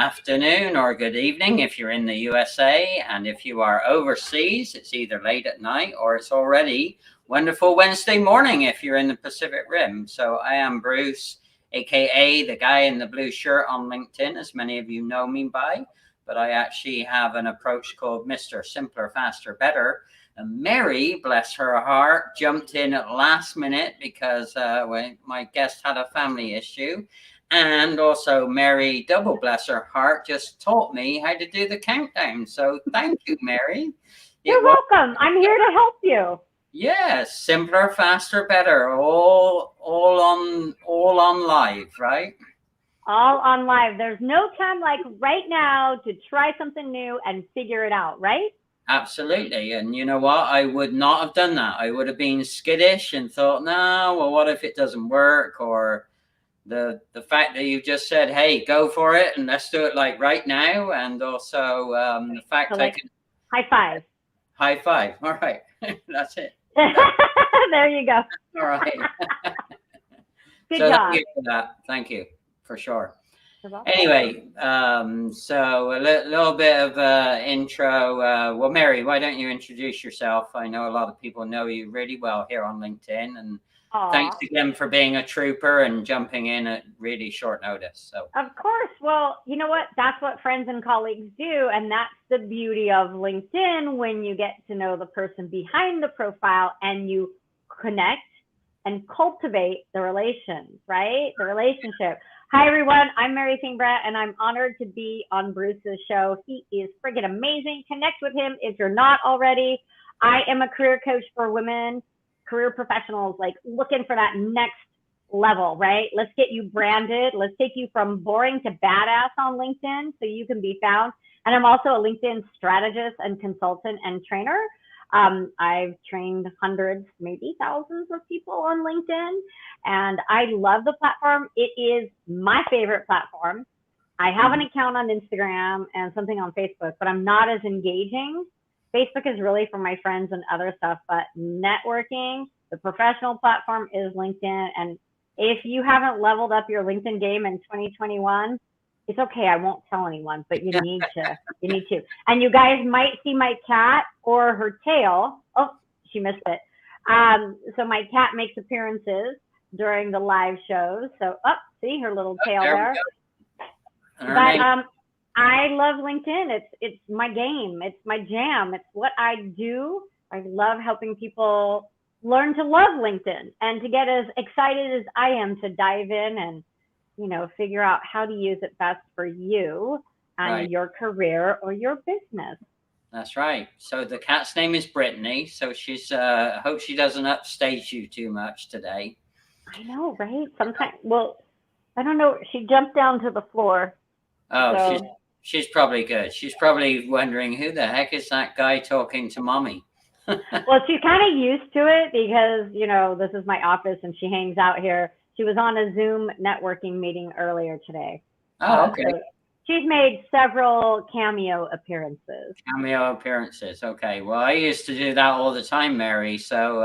afternoon or good evening if you're in the USA, and if you are overseas, it's either late at night or it's already wonderful Wednesday morning if you're in the Pacific Rim. So I am Bruce, aka the guy in the blue shirt on LinkedIn, as many of you know me by, but I actually have an approach called Mr. Simpler, Faster, Better. And Mary, bless her heart, jumped in at last minute because my guest had a family issue. And also Mary, double bless her heart, just taught me how to do the countdown. So thank you, Mary. You're welcome. I'm here to help you. Yes, simpler, faster, better. All on live, right? All on live. There's no time like right now to try something new and figure it out, right? Absolutely. And you know what? I would not have done that. I would have been skittish and thought, no, well, what if it doesn't work? Or the fact that you just said, hey, go for it and let's do it like right now. And also the fact so I can high five. High five. All right. That's it. There you go. All right. Good job. Thank you for that. Thank you for sure. Anyway, so a little bit of intro. Well, Mary, why don't you introduce yourself? I know a lot of people know you really well here on LinkedIn, and thanks again for being a trooper and jumping in at really short notice. So of course. Well, you know what? That's what friends and colleagues do, and that's the beauty of LinkedIn when you get to know the person behind the profile and you connect and cultivate the relations, right? The relationship. Hi, everyone. I'm Mary Fingbra, and I'm honored to be on Bruce's show. He is friggin' amazing. Connect with him if you're not already. I am a career coach for women, career professionals, like looking for that next level, right? Let's get you branded. Let's take you from boring to badass on LinkedIn so you can be found. And I'm also a LinkedIn strategist and consultant and trainer. I've trained hundreds, maybe thousands of people on LinkedIn, and I love the platform. It is my favorite platform. I have an account on Instagram and something on Facebook, but I'm not as engaging. Facebook is really for my friends and other stuff, but networking, the professional platform is LinkedIn. And if you haven't leveled up your LinkedIn game in 2021, it's okay. I won't tell anyone, but you need to. You need to. And you guys might see my cat or her tail. Oh, she missed it. So my cat makes appearances during the live shows. So, see her little tail there. But I love LinkedIn. It's my game. It's my jam. It's what I do. I love helping people learn to love LinkedIn and to get as excited as I am to dive in and figure out how to use it best for you and your career or your business. That's right. So the cat's name is Brittany. So she's, hope she doesn't upstage you too much today. I know, right? Sometimes, well, I don't know. She jumped down to the floor. Oh, so. She's probably good. She's probably wondering, who the heck is that guy talking to mommy? Well, she's kind of used to it because, this is my office and she hangs out here. She was on a Zoom networking meeting earlier today. Oh, okay. So she's made several cameo appearances. Cameo appearances. Okay. Well, I used to do that all the time, Mary. So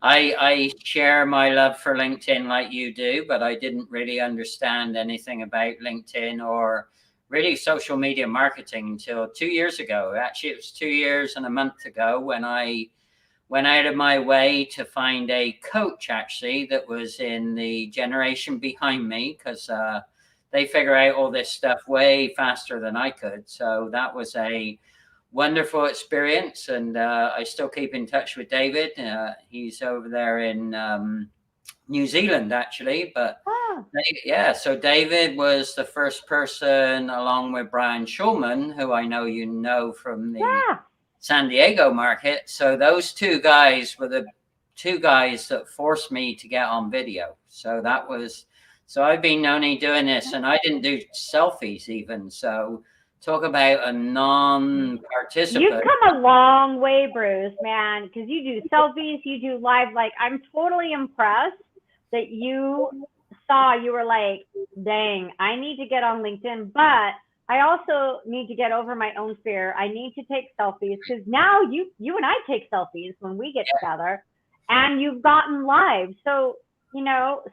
I share my love for LinkedIn like you do, but I didn't really understand anything about LinkedIn or really social media marketing until 2 years ago. Actually, it was 2 years and a month ago when I went out of my way to find a coach actually that was in the generation behind me, because they figure out all this stuff way faster than I could. So that was a wonderful experience, and I still keep in touch with David. He's over there in New Zealand actually, but yeah, so David was the first person, along with Brian Schulman, who I know you know from the San Diego market. So those two guys were the two guys that forced me to get on video. So I've been only doing this, and I didn't do selfies even. So talk about a non-participant. You've come a long way, Bruce, man, because you do selfies, you do live. Like, I'm totally impressed that you were like, dang, I need to get on LinkedIn, but I also need to get over my own fear. I need to take selfies, because now you and I take selfies when we get together, and you've gotten live. So,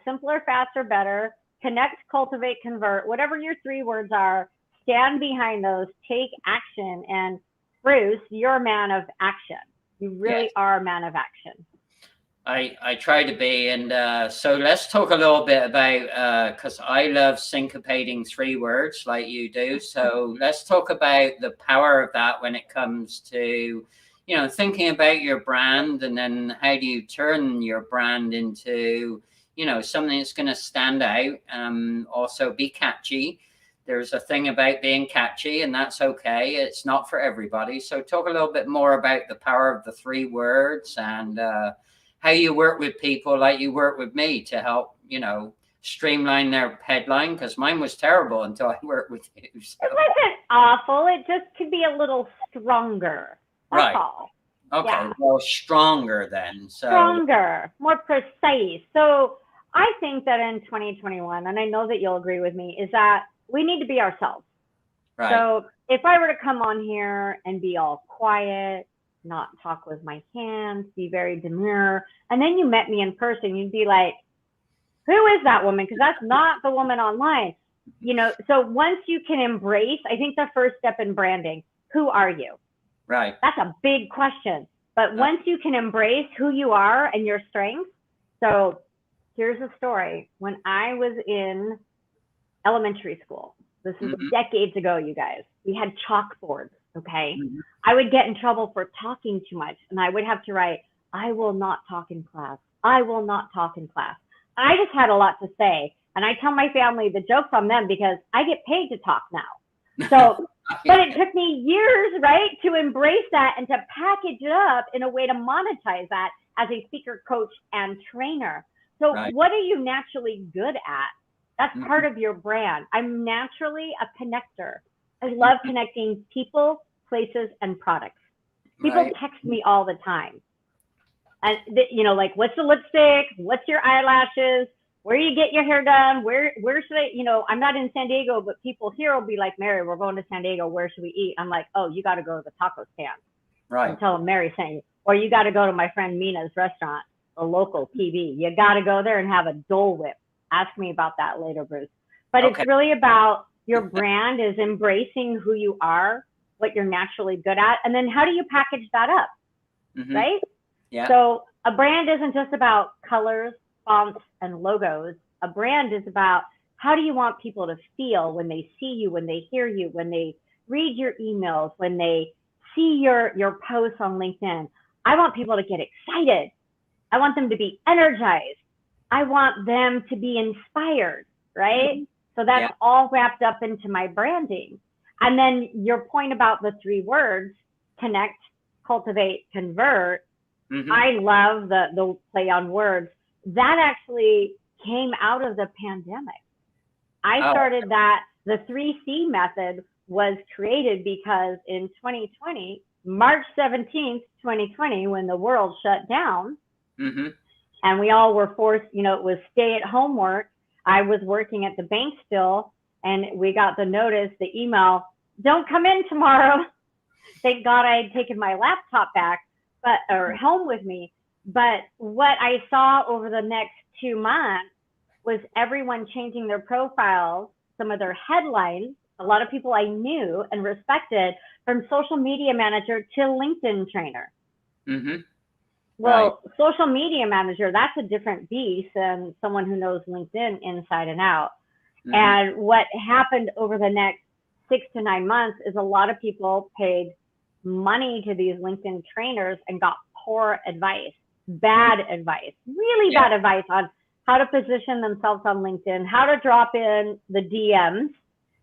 simpler, faster, better, connect, cultivate, convert, whatever your 3 words are. stand behind those, take action. And Bruce, you're a man of action. You really are a man of action. I try to be. And so let's talk a little bit about, because I love syncopating 3 words like you do. So let's talk about the power of that when it comes to, you know, thinking about your brand, and then how do you turn your brand into, you know, something that's going to stand out, also be catchy. There's a thing about being catchy, and that's okay. It's not for everybody. So talk a little bit more about the power of the 3 words, and how you work with people like you work with me to help, you know, streamline their headline, because mine was terrible until I worked with you. So. It wasn't awful. It just could be a little stronger. That's all. Okay, yeah. Well, stronger then. So stronger, more precise. So I think that in 2021, and I know that you'll agree with me, is that we need to be ourselves. Right. So if I were to come on here and be all quiet, not talk with my hands, be very demure, and then you met me in person, you'd be like, who is that woman? Because that's not the woman online. You know, so once you can embrace, I think the first step in branding, who are you? Right. That's a big question. But once you can embrace who you are and your strengths. So here's a story. When I was in elementary school, this is decades ago, you guys, we had chalkboards. Okay. I would get in trouble for talking too much, and I would have to write, I will not talk in class. I will not talk in class. I just had a lot to say. And I tell my family the joke's on them because I get paid to talk now. So, but it took me years, right, to embrace that and to package it up in a way to monetize that as a speaker, coach, and trainer. So what are you naturally good at? That's part of your brand. I'm naturally a connector. I love connecting people, places, and products. People text me all the time. And, you know, like, what's the lipstick? What's your eyelashes? Where you get your hair done? Where should I, you know, I'm not in San Diego, but people here will be like, Mary, we're going to San Diego. Where should we eat? I'm like, oh, you got to go to the taco stand. Right. And tell them Mary saying, or you got to go to my friend Mina's restaurant, a local TV. You got to go there and have a Dole Whip. Ask me about that later, Bruce. But it's really about your brand is embracing who you are, what you're naturally good at, and then how do you package that up, right? Yeah. So a brand isn't just about colors, fonts, and logos. A brand is about how do you want people to feel when they see you, when they hear you, when they read your emails, when they see your posts on LinkedIn. I want people to get excited. I want them to be energized. I want them to be inspired, right? So that's all wrapped up into my branding. And then your point about the 3 words, connect, cultivate, convert. I love the play on words. That actually came out of the pandemic. I started that, the 3C method was created because in 2020, March 17th, 2020, when the world shut down, and we all were forced, you know, it was stay at home work. I was working at the bank still, and we got the notice, the email, don't come in tomorrow. Thank God I had taken my laptop back, or home with me. But what I saw over the next 2 months was everyone changing their profiles, some of their headlines. A lot of people I knew and respected, from social media manager to LinkedIn trainer. Well, social media manager, that's a different beast than someone who knows LinkedIn inside and out. And what happened over the next 6 to 9 months is a lot of people paid money to these LinkedIn trainers and got poor advice, bad advice, really bad advice on how to position themselves on LinkedIn, how to drop in the DMs.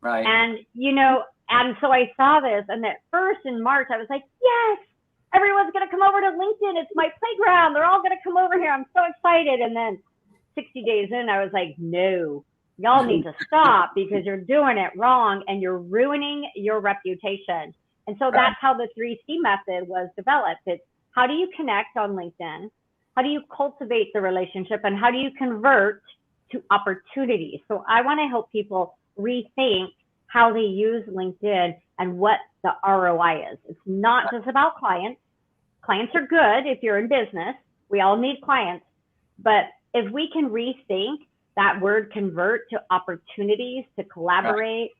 And, you know, and so I saw this, and at first in March, I was like, yes, everyone's going to come over to LinkedIn. It's my playground. They're all going to come over here. I'm so excited. And then 60 days in, I was like, no, y'all need to stop because you're doing it wrong and you're ruining your reputation. And so that's how the 3C method was developed. It's how do you connect on LinkedIn? How do you cultivate the relationship? And how do you convert to opportunities? So I want to help people rethink how they use LinkedIn and what the ROI is. It's not just about clients. Clients are good if you're in business. We all need clients. But if we can rethink that word convert to opportunities to collaborate,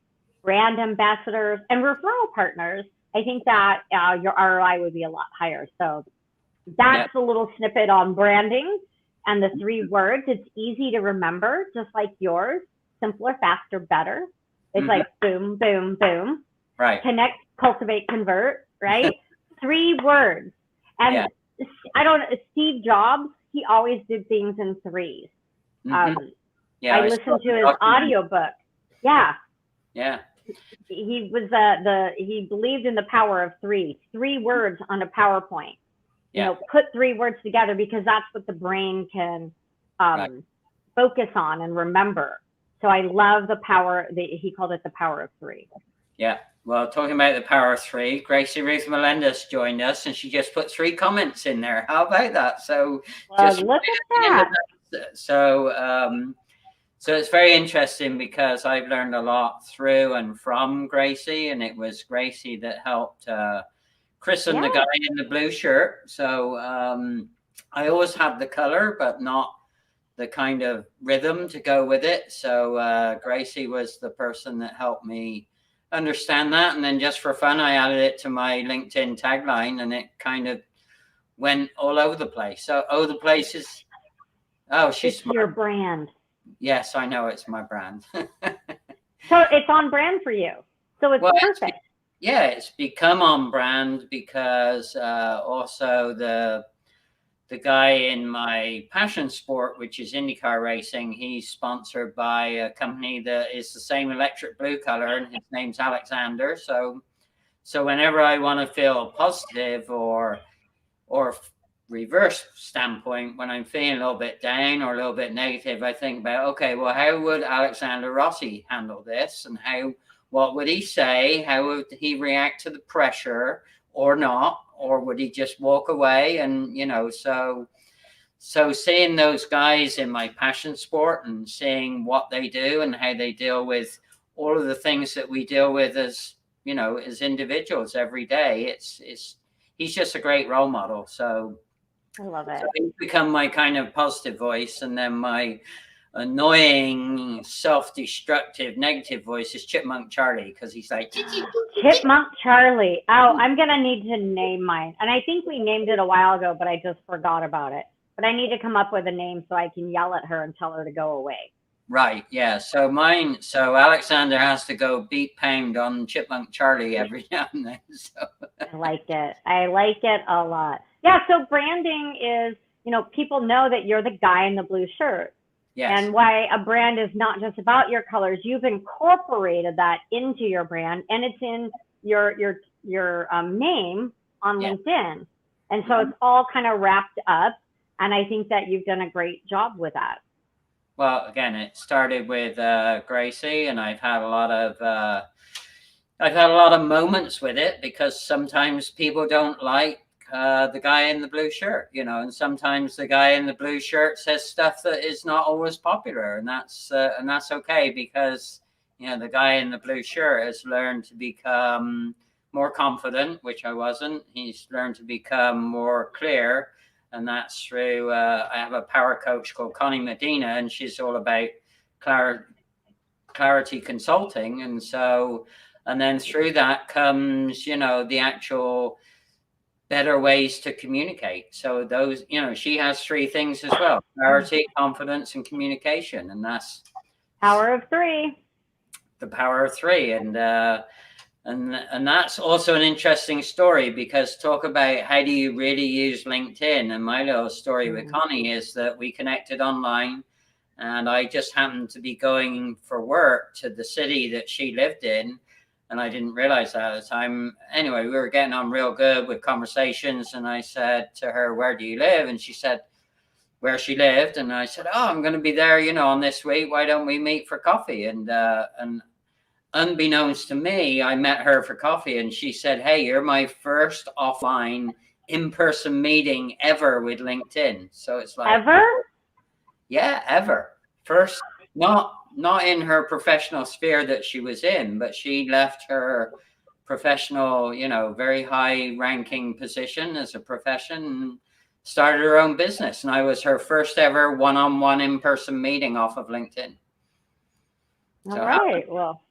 brand ambassadors, and referral partners, I think that your ROI would be a lot higher. So that's a little snippet on branding and the 3 words. It's easy to remember, just like yours. Simpler, faster, better. It's like boom, boom, boom. Right. Connect, cultivate, convert, right? 3 words. And Steve Jobs, he always did things in 3s. I listened to his audiobook. Yeah. He was he believed in the power of 3 words on a PowerPoint. You know, put 3 words together, because that's what the brain can focus on and remember. So I love the power. He called it the power of 3. Yeah. Well, talking about the power of 3, Gracie Ruth Melendez joined us, and she just put 3 comments in there. How about that? So just look at that. So it's very interesting, because I've learned a lot through and from Gracie, and it was Gracie that helped christen the guy in the blue shirt. So I always had the color, but not the kind of rhythm to go with it. So Gracie was the person that helped me understand that. And then just for fun, I added it to my LinkedIn tagline, and it kind of went all over the place. So, the place is, she's your brand. Yes, I know, it's my brand. So it's on brand for you. So it's perfect. It's become on brand, because also the guy in my passion sport, which is IndyCar racing, he's sponsored by a company that is the same electric blue color, and his name's Alexander. So whenever I want to feel positive or reverse standpoint, when I'm feeling a little bit down or a little bit negative, I think about, okay, well, how would Alexander Rossi handle this? And what would he say? How would he react to the pressure, or not? Or would he just walk away? And, you know, so seeing those guys in my passion sport and seeing what they do and how they deal with all of the things that we deal with as, you know, as individuals every day, he's just a great role model. So I love it. So he's become my kind of positive voice, and then my annoying, self-destructive, negative voice is Chipmunk Charlie, because he's like Chipmunk Charlie. Oh, I'm gonna need to name mine, and I think we named it a while ago, but I just forgot about it. But I need to come up with a name so I can yell at her and tell her to go away. Right. Yeah. So Alexander has to go beat pound on Chipmunk Charlie every now and then. So. I like it. I like it a lot. Yeah. So branding is, you know, people know that you're the guy in the blue shirt. Yes. And why a brand is not just about your colors. You've incorporated that into your brand, and it's in your name on LinkedIn. And so it's all kind of wrapped up. And I think that you've done a great job with that. Well, again, it started with Gracie, and I've had a lot of moments with it, because sometimes people don't like the guy in the blue shirt, you know, and sometimes the guy in the blue shirt says stuff that is not always popular, and that's okay, because, you know, the guy in the blue shirt has learned to become more confident, which I wasn't. He's learned to become more clear. And that's through, I have a power coach called Connie Medina, and she's all about clarity consulting. And then through that comes, you know, the actual better ways to communicate. So those, you know, she has 3 things as well: clarity, confidence, and communication. And that's power of 3. The power of 3. And that's also an interesting story, because talk about how do you really use LinkedIn. And my little story with Connie is that we connected online, and I just happened to be going for work to the city that she lived in. And I didn't realize that at the time. Anyway, we were getting on real good with conversations. And I said to her, "Where do you live?" And she said where she lived. And I said, "Oh, I'm going to be there, you know, on this week. Why don't we meet for coffee?" And unbeknownst to me, I met her for coffee, and she said, "Hey, you're my first offline in-person meeting ever with LinkedIn." So it's like, ever? Yeah, ever. First, not in her professional sphere that she was in, but she left her professional, you know, very high ranking position as a profession and started her own business. And I was her first ever one-on-one in-person meeting off of LinkedIn. All right. Well,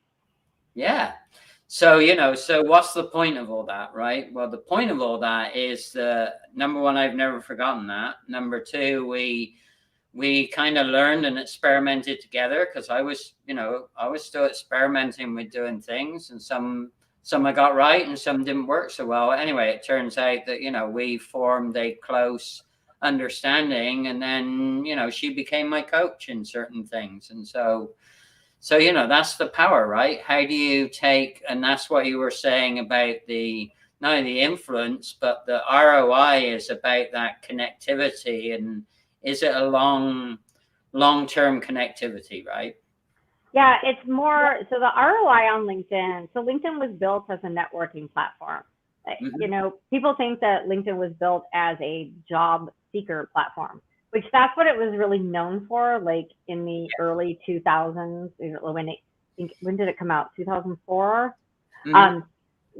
Yeah. So, so what's the point of all that, right? Well, the point of all that is number one, I've never forgotten that. Number two, we kind of learned and experimented together, because I was still experimenting with doing things, and some I got right and some didn't work so well. Anyway, it turns out that, we formed a close understanding, and then, she became my coach in certain things. And so, that's the power, right? How do you take, and that's what you were saying about not only the influence, but the ROI is about that connectivity. And is it a long-term connectivity, right? Yeah, it's more, so the ROI on LinkedIn. So LinkedIn was built as a networking platform. People think that LinkedIn was built as a job seeker platform, which that's what it was really known for, like in the early 2000s. When did it come out? 2004?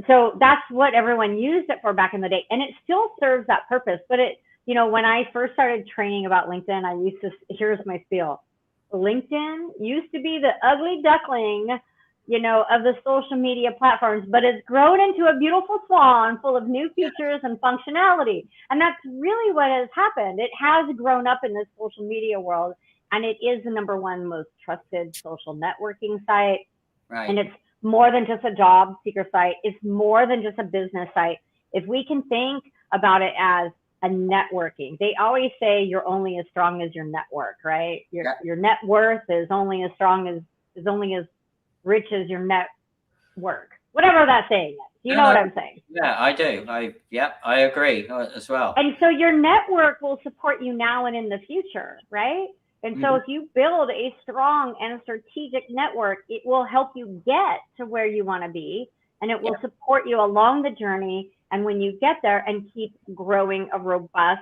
So that's what everyone used it for back in the day. And it still serves that purpose. But when I first started training about LinkedIn, here's my spiel. LinkedIn used to be the ugly duckling, of the social media platforms, but it's grown into a beautiful swan full of new features and functionality. And that's really what has happened. It has grown up in this social media world, and it is the #1 most trusted social networking site. Right. And it's more than just a job seeker site. It's more than just a business site. If we can think about it as a networking, they always say you're only as strong as your network, right? Your net worth is only as rich as your network, whatever that saying is. You know what I'm saying? Yeah, I do. I agree as well. And so your network will support you now and in the future, right? And so if you build a strong and strategic network, it will help you get to where you want to be, and it will support you along the journey. And when you get there, and keep growing a robust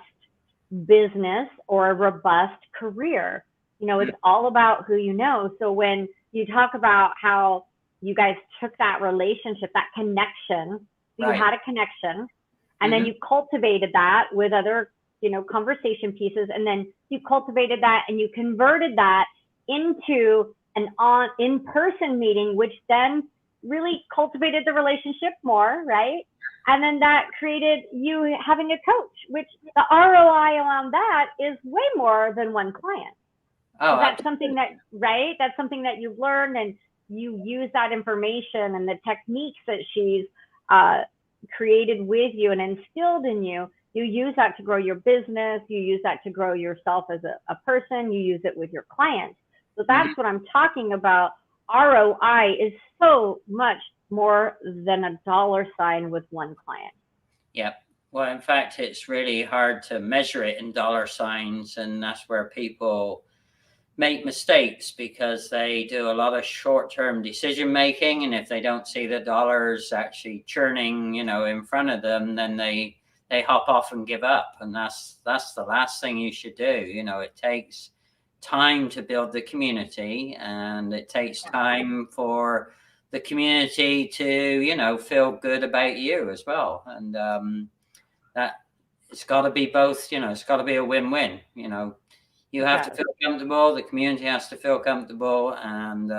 business or a robust career, it's all about who you know. So when you talk about how you guys took that relationship, that connection, you had a connection, and then you cultivated that with other, conversation pieces, and then you cultivated that and you converted that into an in-person meeting, which then really cultivated the relationship more, right? And then that created you having a coach, which the ROI around that is way more than one client. Oh, that's something that, right? That's something that you've learned, and you use that information and the techniques that she's created with you and instilled in you. You use that to grow your business. You use that to grow yourself as a person. You use it with your clients. So that's what I'm talking about. ROI is so much more than a $sign with one client. Yep. Well, in fact, it's really hard to measure it in $signs, and that's where people make mistakes, because they do a lot of short-term decision making, and if they don't see the dollars actually churning, in front of them, then they hop off and give up. And that's the last thing you should do. It takes time to build the community, and it takes time for the community to feel good about you as well. And that it's got to be both. It's got to be a win-win. You have to feel comfortable, the community has to feel comfortable, and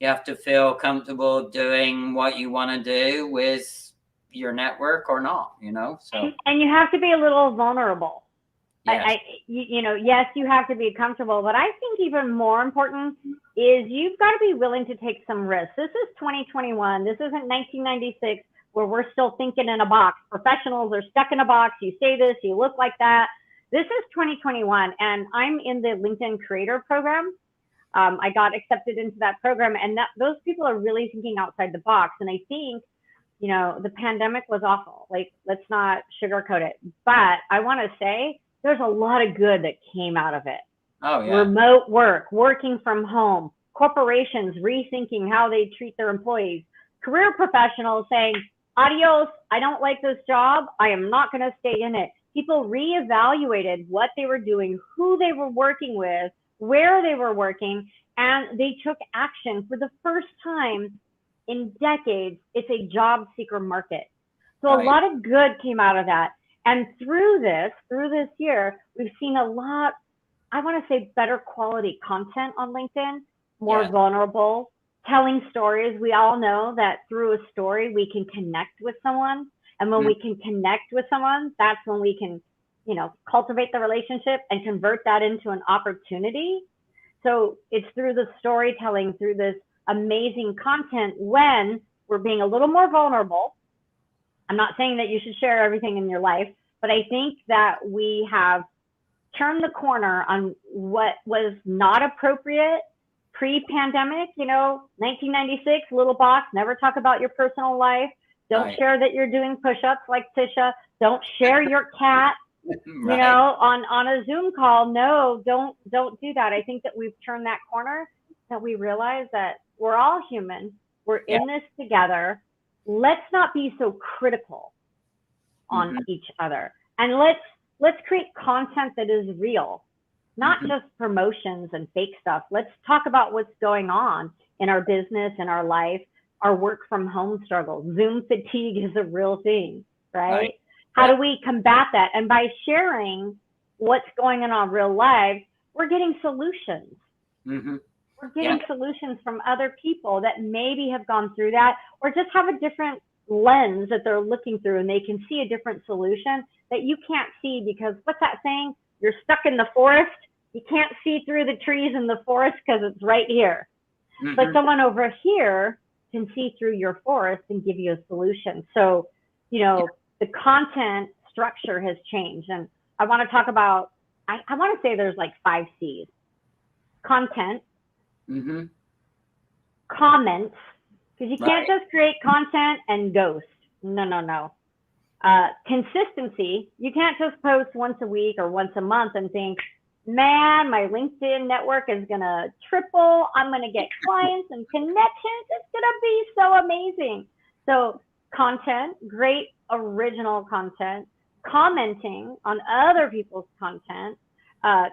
you have to feel comfortable doing what you want to do with your network or not, so. And you have to be a little vulnerable. Yes. Yes, you have to be comfortable, but I think even more important is you've got to be willing to take some risks. This is 2021. This isn't 1996, where we're still thinking in a box. Professionals are stuck in a box. You say this, you look like that. This is 2021, and I'm in the LinkedIn Creator Program. I got accepted into that program, and those people are really thinking outside the box. And I think, the pandemic was awful. Like, let's not sugarcoat it. But I want to say there's a lot of good that came out of it. Oh, yeah. Remote work, working from home, corporations rethinking how they treat their employees, career professionals saying, adios, I don't like this job. I am not going to stay in it. People reevaluated what they were doing, who they were working with, where they were working, and they took action for the first time in decades. It's a job seeker market. So a lot of good came out of that. And through this year, we've seen a lot, I want to say, better quality content on LinkedIn, more vulnerable, telling stories. We all know that through a story, we can connect with someone. And when we can connect with someone, that's when we can, you know, cultivate the relationship and convert that into an opportunity. So it's through the storytelling, through this amazing content, when we're being a little more vulnerable. I'm not saying that you should share everything in your life, but I think that we have turned the corner on what was not appropriate pre-pandemic. You know, 1996, little box, never talk about your personal life. Don't share that you're doing push-ups like Tisha. Don't share your cat, you know, on a Zoom call. No, don't do that. I think that we've turned that corner, that we realize that we're all human. We're in this together. Let's not be so critical on each other. And let's create content that is real, not just promotions and fake stuff. Let's talk about what's going on in our business, in our life, our work from home struggles. Zoom fatigue is a real thing, right? How do we combat that? And by sharing what's going on in our real lives, we're getting solutions. We're getting solutions from other people that maybe have gone through that, or just have a different lens that they're looking through, and they can see a different solution that you can't see, because what's that saying? You're stuck in the forest. You can't see through the trees in the forest because it's right here. But someone over here can see through your forest and give you a solution. So, you know, the content structure has changed. And I want to talk about, I want to say there's like 5 C's. Content, comments, because you can't just create content and ghost. No. Consistency, you can't just post once a week or once a month and think, man, my LinkedIn network is going to triple. I'm going to get clients and connections. It's going to be so amazing. So content, great original content, commenting on other people's content,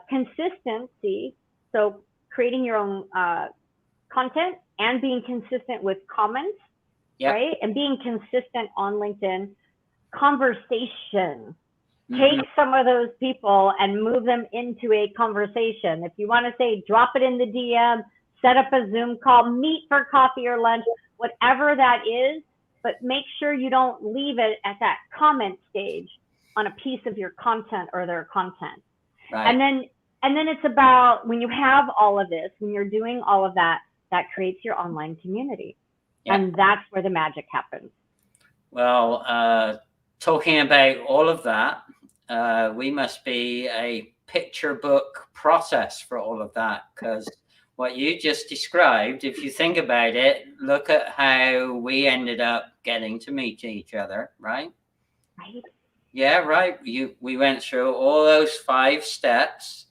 consistency. So creating your own content and being consistent with comments, right? And being consistent on LinkedIn. Conversation. Take some of those people and move them into a conversation. If you want to say, drop it in the DM, set up a Zoom call, meet for coffee or lunch, whatever that is, but make sure you don't leave it at that comment stage on a piece of your content or their content. And then it's about, when you have all of this, when you're doing all of that, that creates your online community. And that's where the magic happens. Well, talking about all of that, we must be a picture book process for all of that, because what you just described, if you think about it, look at how we ended up getting to meet each other, right? Yeah, right. We went through all those 5 steps,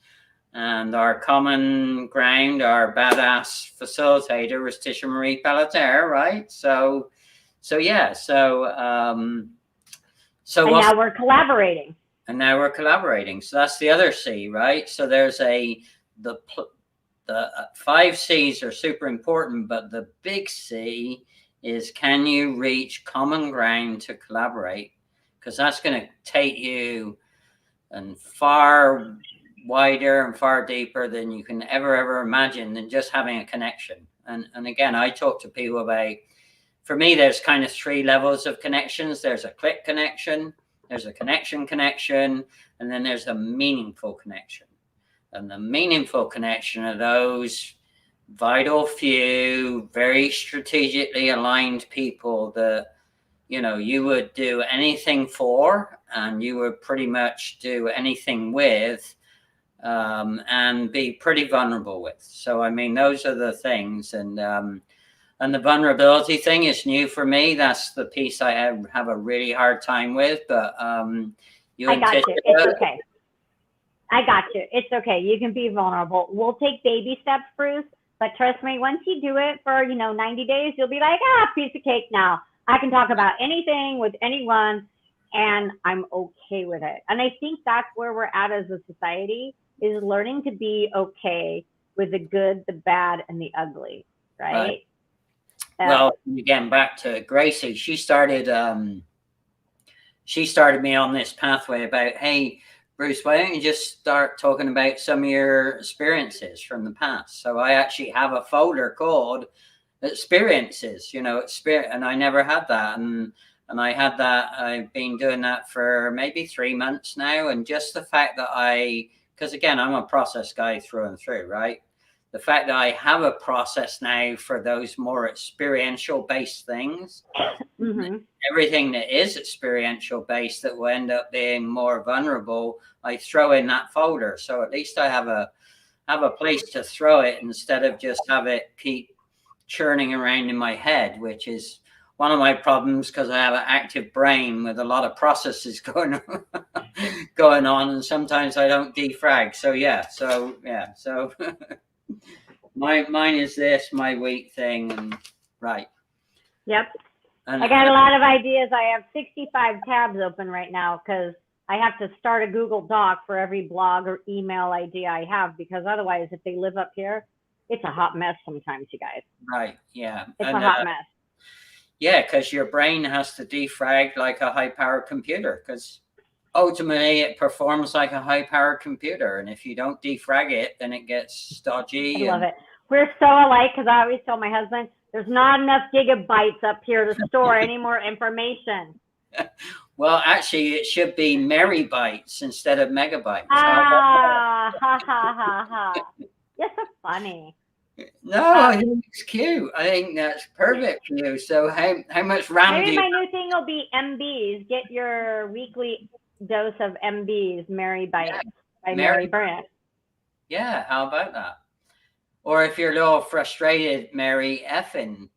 and our common ground, our badass facilitator was 𝒕𝒓𝒐𝒎, right? So now we're collaborating. And now we're collaborating. So that's the other C, right? So there's the 5 C's are super important, but the big C is, can you reach common ground to collaborate? Because that's going to take you and far wider and far deeper than you can ever imagine, than just having a connection. And again, I talk to people about, for me, there's kind of 3 levels of connections. There's a click connection, there's a connection, and then there's a meaningful connection. And the meaningful connection are those vital few, very strategically aligned people that, you know, you would do anything for, and you would pretty much do anything with, and be pretty vulnerable with. So, I mean, those are the things. And the vulnerability thing is new for me. That's the piece I have a really hard time with. But I got you. It's okay. I got you. It's okay. You can be vulnerable. We'll take baby steps, Bruce. But trust me, once you do it for, 90 days, you'll be like, piece of cake now. I can talk about anything with anyone, and I'm okay with it. And I think that's where we're at as a society, is learning to be okay with the good, the bad, and the ugly, right? Well, again, back to Gracie, she started me on this pathway about, hey, Bruce, why don't you just start talking about some of your experiences from the past? So I actually have a folder called experiences, and I never had that. And I had that, I've been doing that for maybe 3 months now. And just the fact that because again, I'm a process guy through and through, right? The fact that I have a process now for those more experiential based things, everything that is experiential based that will end up being more vulnerable, I throw in that folder. So at least I have a place to throw it instead of just have it keep churning around in my head, which is one of my problems because I have an active brain with a lot of processes going on, and sometimes I don't defrag. So mine is this, my week thing, and right. Yep. And I got a lot of ideas. I have 65 tabs open right now because I have to start a Google Doc for every blog or email idea I have, because otherwise, if they live up here, it's a hot mess sometimes, you guys. Right. Yeah. It's a hot mess. Yeah, because your brain has to defrag like a high-powered computer, because ultimately it performs like a high-powered computer. And if you don't defrag it, then it gets stodgy. I love it. We're so alike, because I always tell my husband, there's not enough gigabytes up here to store any more information. Well, actually, it should be megabytes instead of megabytes. Ha ha ha ha. You're so funny. No, I think it's cute. I think that's perfect for you. So how much RAM Maybe do you... my new thing will be MBs. Get your weekly dose of MBs, Mary Bites by Mary Brandt. Yeah, how about that? Or if you're a little frustrated, Mary effing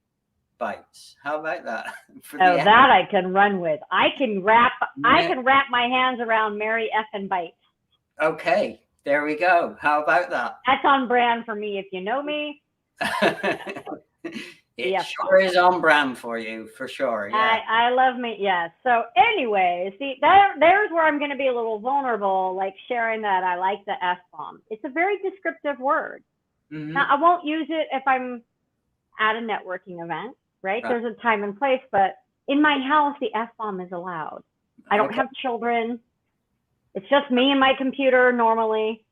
bites. How about that? That I can run with. I can wrap my hands around Mary effing bites. Okay. There we go. How about that? That's on brand for me, if you know me. It sure is on brand for you, for sure. Yeah. I love me. Yes. So anyway, see, there's where I'm going to be a little vulnerable, like sharing that I like the F-bomb. It's a very descriptive word. Now, I won't use it if I'm at a networking event, right? There's a time and place, but in my house, the F-bomb is allowed. I don't have children. It's just me and my computer normally.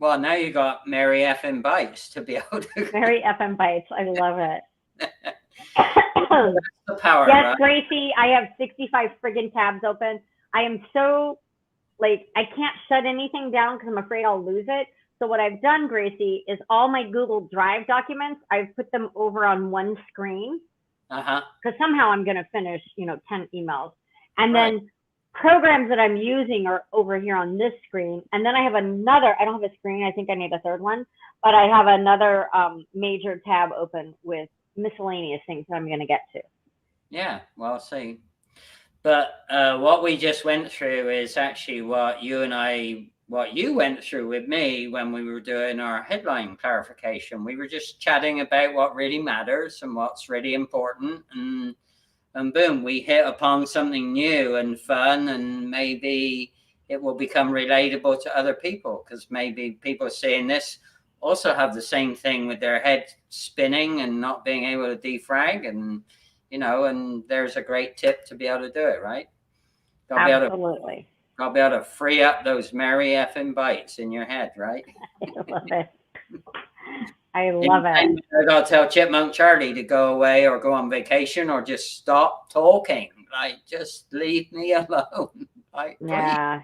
Well, now you got Mary effing Bites to be able to. Mary effing Bites. I love it. That's the power. Yes, right? Gracie, I have 65 friggin' tabs open. I am so, I can't shut anything down because I'm afraid I'll lose it. So what I've done, Gracie, is all my Google Drive documents, I've put them over on one screen. Because somehow I'm going to finish, 10 emails. And then programs that I'm using are over here on this screen. And then I have another, I don't have a screen, I think I need a third one, but I have another major tab open with miscellaneous things that I'm going to get to. Yeah, well, see. But what we just went through is actually what you went through with me when we were doing our headline clarification. We were just chatting about what really matters and what's really important, and boom, we hit upon something new and fun, and maybe it will become relatable to other people, because maybe people seeing this also have the same thing with their head spinning and not being able to defrag, and and there's a great tip to be able to do it, right? Absolutely. Got to be able to free up those Mary effing bites in your head, right? I love it. I love it. I got to tell Chipmunk Charlie to go away or go on vacation or just stop talking. Just leave me alone. Yeah.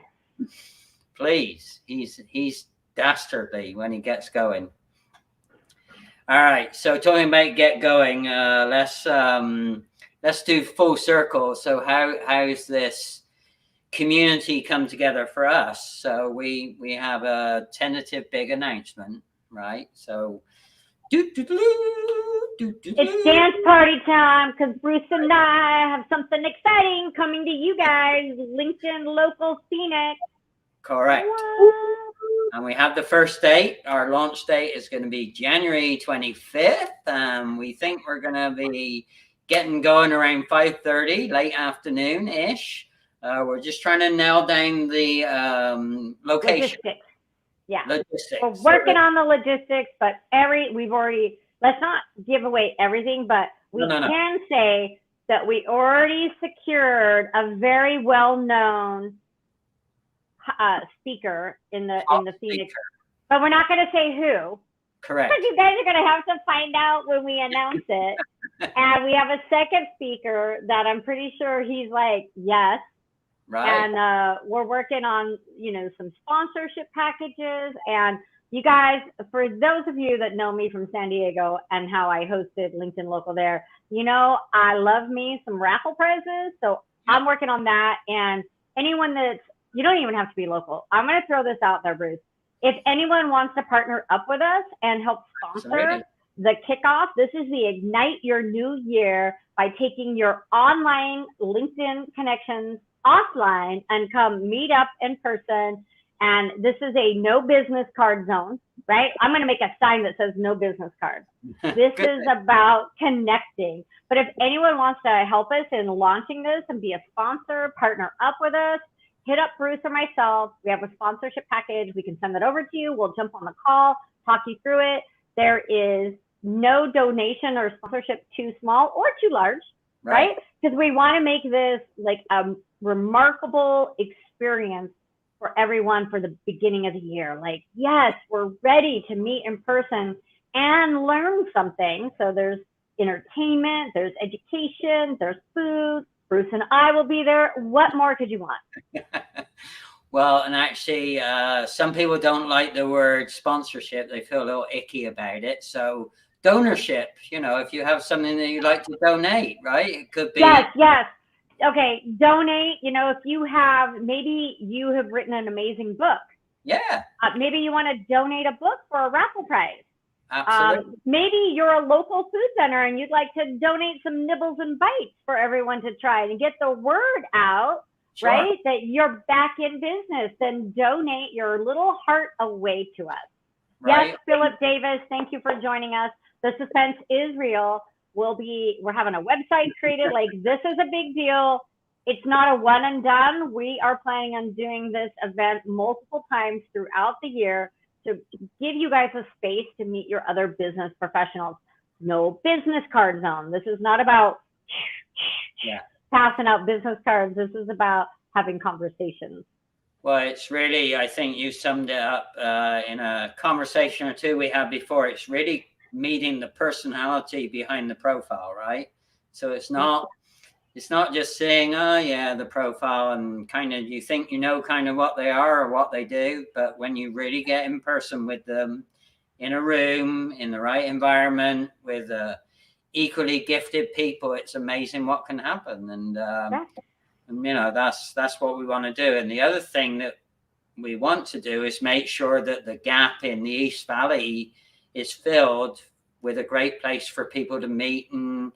Please. He's dastardly when he gets going. All right. So talking about get going, let's do full circle. So how's this community come together for us? So we have a tentative big announcement, right? So it's dance party time, because Bruce and I have something exciting coming to you guys. LinkedIn Local Phoenix. Correct. What? And we have the first date. Our launch date is going to be January 25th. We think we're going to be getting going around 5:30, late afternoon-ish. We're just trying to nail down the location. Logistics. Yeah. Logistics. We're working on the logistics, but let's not give away everything, but we can say that we already secured a very well-known speaker in the Phoenix, but we're not going to say who. Correct. You guys are going to have to find out when we announce it. And we have a second speaker that I'm pretty sure he's like, yes. Right. And we're working on, some sponsorship packages. And you guys, for those of you that know me from San Diego and how I hosted LinkedIn Local there, I love me some raffle prizes. So I'm working on that. And anyone you don't even have to be local. I'm going to throw this out there, Bruce. If anyone wants to partner up with us and help sponsor the kickoff, this is the Ignite Your New Year by taking your online LinkedIn connections offline and come meet up in person. And this is a no business card zone, right? I'm going to make a sign that says no business card. This is about connecting. But if anyone wants to help us in launching this and be a sponsor, partner up with us, hit up Bruce or myself. We have a sponsorship package. We can send that over to you. We'll jump on the call, talk you through it. There is no donation or sponsorship too small or too large, right? Because we want to make this like a remarkable experience for everyone for the beginning of the year. Like, yes, we're ready to meet in person and learn something. So there's entertainment, there's education, there's food. Bruce and I will be there. What more could you want? Well, and actually, some people don't like the word sponsorship. They feel a little icky about it. So donorship, if you have something that you'd like to donate, right? It could be. Yes. Okay, donate. If maybe you have written an amazing book. Yeah. Maybe you want to donate a book for a raffle prize. Absolutely. Maybe you're a local food center and you'd like to donate some nibbles and bites for everyone to try and get the word out, right? That you're back in business. Then donate your little heart away to us. Right. Yes, Philip Davis, thank you for joining us. The suspense is real. We're having a website created. Like, this is a big deal. It's not a one and done. We are planning on doing this event multiple times throughout the year to give you guys a space to meet your other business professionals. No business card zone. This is not about passing out business cards. This is about having conversations. Well, it's really, I think you summed it up in a conversation or two we had before. It's really meeting the personality behind the profile, right? So it's not just saying, oh yeah, the profile, and kind of you think kind of what they are or what they do, but when you really get in person with them in a room, in the right environment, with equally gifted people, it's amazing what can happen. And that's what we want to do. And the other thing that we want to do is make sure that the gap in the East Valley is filled with a great place for people to meet and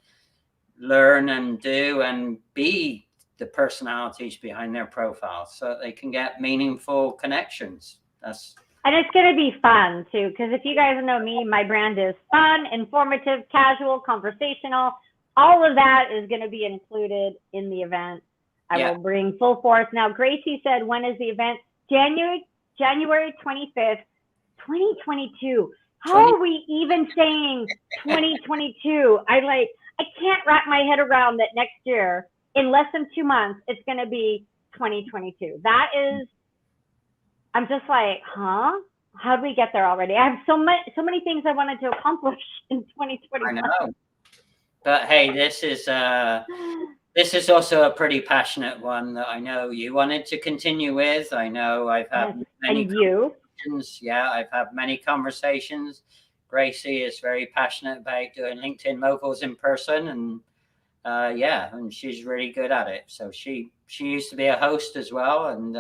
learn and do and be the personalities behind their profiles so that they can get meaningful connections. And it's going to be fun too, because if you guys know me, my brand is fun, informative, casual, conversational. All of that is going to be included in the event. I will bring full force. Now, Gracie said, when is the event? January 25th, 2022. How are we even saying 2022? I can't wrap my head around that next year, in less than 2 months, it's going to be 2022. I'm just like, huh? How did we get there already? I have so many things I wanted to accomplish in 2021. I know. But hey, this is also a pretty passionate one that I know you wanted to continue with. I know I've had many conversations. Yeah, I've had many conversations. Gracie is very passionate about doing LinkedIn Locals in person, and and she's really good at it. So she used to be a host as well, and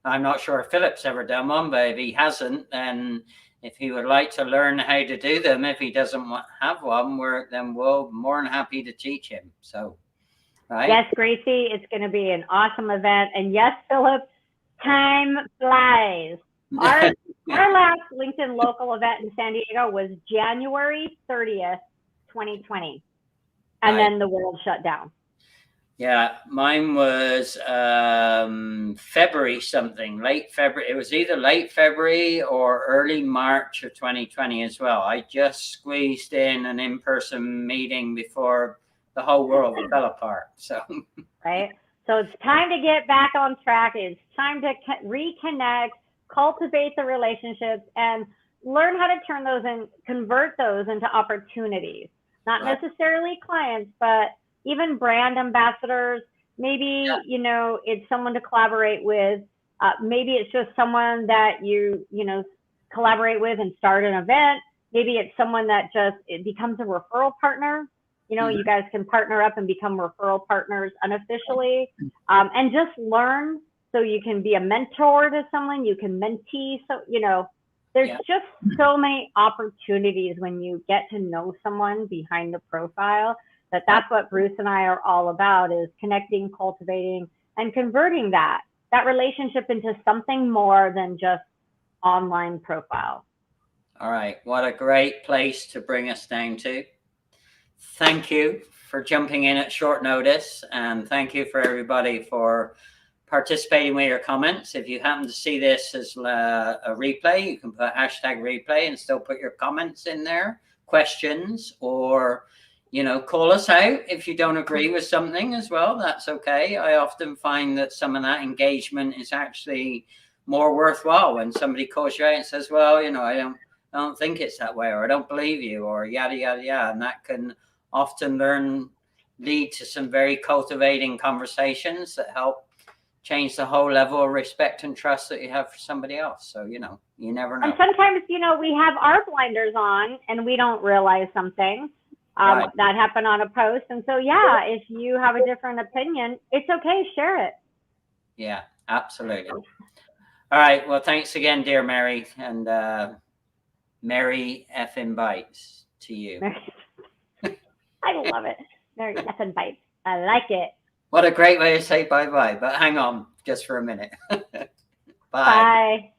I'm not sure if Philip's ever done one, but if he hasn't, then if he would like to learn how to do them, if he doesn't have one, then we're more than happy to teach him. So, right? Yes, Gracie, it's going to be an awesome event. And yes, Philip, time flies. Our last LinkedIn Local event in San Diego was January 30th, 2020. And then the world shut down. Yeah, mine was February something, late February. It was either late February or early March of 2020 as well. I just squeezed in an in-person meeting before the whole world fell apart. So right. So it's time to get back on track. It's time to reconnect, cultivate the relationships. And learn how to turn those and convert those into opportunities, not necessarily clients, but even brand ambassadors. Maybe, you know, it's someone to collaborate with. Maybe it's just someone that you know, collaborate with and start an event. Maybe it's someone that just, it becomes a referral partner. You know, you guys can partner up and become referral partners unofficially, and just learn, so you can be a mentor to someone, you can mentee. So, you know, there's just so many opportunities when you get to know someone behind the profile. That's what Bruce and I are all about, is connecting, cultivating, and converting that relationship into something more than just online profile. All right. What a great place to bring us down to. Thank you for jumping in at short notice, and thank you for everybody for participating with your comments. If you happen to see this as a replay, you can put #replay and still put your comments in there, questions, or, you know, call us out if you don't agree with something as well. That's okay. I often find that some of that engagement is actually more worthwhile when somebody calls you out and says, well, you know, I don't think it's that way, or I don't believe you, or yada, yada, yada. And that can often lead to some very cultivating conversations that help change the whole level of respect and trust that you have for somebody else. So, you know, you never know. And sometimes, you know, we have our blinders on and we don't realize something that happened on a post. And so, yeah, if you have a different opinion, it's okay. Share it. Yeah, absolutely. All right. Well, thanks again, dear Mary, and Merry effing bites to you. I love it. Merry effing bites. I like it. What a great way to say bye-bye. But hang on just for a minute. Bye. Bye.